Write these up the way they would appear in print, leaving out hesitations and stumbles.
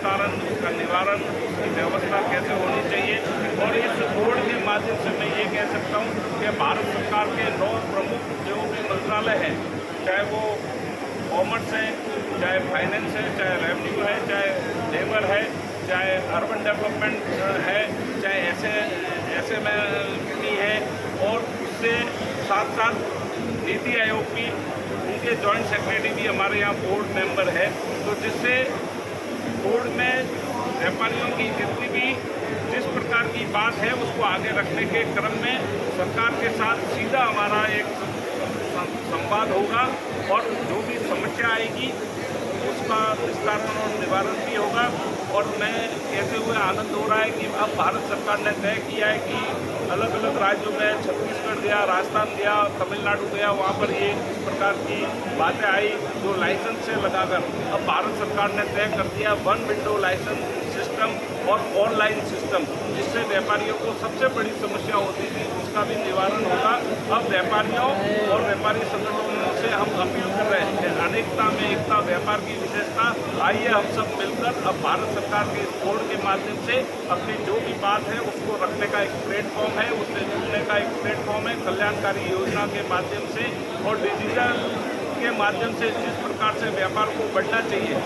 निस्तारण, उसका निवारण, उसकी व्यवस्था कैसे होनी चाहिए। और इस बोर्ड के माध्यम से मैं ये कह सकता हूँ कि भारत सरकार के 9 प्रमुख जो भी मंत्रालय हैं, चाहे वो कॉमर्स है, चाहे फाइनेंस है, चाहे रेवेन्यू है, चाहे लेबर है, चाहे अर्बन डेवलपमेंट है, चाहे SME है, और उससे साथ साथ नीति आयोग की उनके जॉइंट सेक्रेटरी भी हमारे यहाँ बोर्ड मेंबर है। तो जिससे बोर्ड में व्यापारियों की जितनी भी जिस प्रकार की बात है उसको आगे रखने के क्रम में सरकार के साथ सीधा हमारा एक संवाद होगा, और जो भी समस्या आएगी उसका निस्तारण और निवारण भी होगा। और मैं कहते हुए आनंद हो रहा है कि अब भारत सरकार ने तय किया है कि अलग अलग राज्यों में, छत्तीसगढ़ गया, राजस्थान गया, तमिलनाडु गया, वहाँ पर ये इस प्रकार की बातें आई जो लाइसेंस से लगाकर अब भारत सरकार ने तय कर दिया वन विंडो लाइसेंस सिस्टम और ऑनलाइन सिस्टम, जिससे व्यापारियों को सबसे बड़ी समस्या होती थी उसका भी निवारण होगा। अब व्यापारियों और व्यापारी संगठनों से हम अपील कर रहे हैं कि अनेकता में एकता, व्यापार की विशेषता, आइए हम सब मिलकर अब भारत सरकार के इस बोर्ड के माध्यम से अपनी जो भी बात है उसको रखने का एक प्लेटफॉर्म है, उससे जुड़ने का एक प्लेटफॉर्म है, कल्याणकारी योजना के माध्यम से और डिजिटल के माध्यम से जिस प्रकार से व्यापार को बढ़ना चाहिए।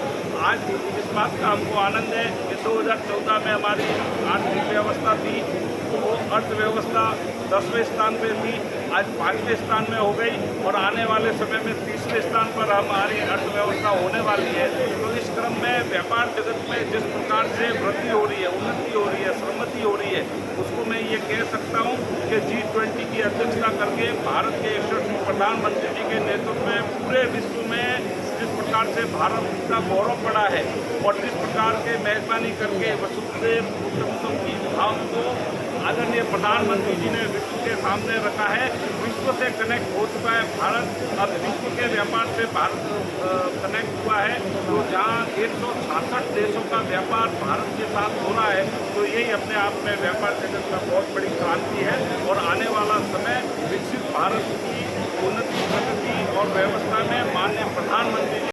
आज इस बात का हमको आनंद है कि 2014 में हमारी आर्थिक व्यवस्था थी, वो अर्थव्यवस्था 10वें स्थान पे थी, आज 5वें स्थान में हो गई, और आने वाले समय में 30वें स्थान पर हमारी अर्थव्यवस्था होने वाली है। तो इस क्रम में व्यापार जगत में जिस प्रकार से वृद्धि हो रही है, उन्नति हो रही है, सम्मति हो रही है, उसको मैं ये कह सकता हूँ कि G20 की अध्यक्षता करके भारत के 61वें प्रधानमंत्री जी के नेतृत्व में पूरे विश्व में जिस प्रकार से भारत का गौरव बढ़ा है, और जिस प्रकार के मेहरबानी करके वसुधैव कुटुंबकम की भाव को आदरणीय प्रधानमंत्री जी ने विश्व के सामने रखा है, विश्व से कनेक्ट हो चुका है भारत। अब विश्व के व्यापार से भारत कनेक्ट हुआ है, तो जहाँ 166 देशों का व्यापार भारत के साथ हो रहा है, तो यही अपने आप में व्यापार जगत का बहुत बड़ी क्रांति है। और आने वाला समय विकसित भारत की उन्नति, प्रगति और व्यवस्था में माननीय प्रधानमंत्री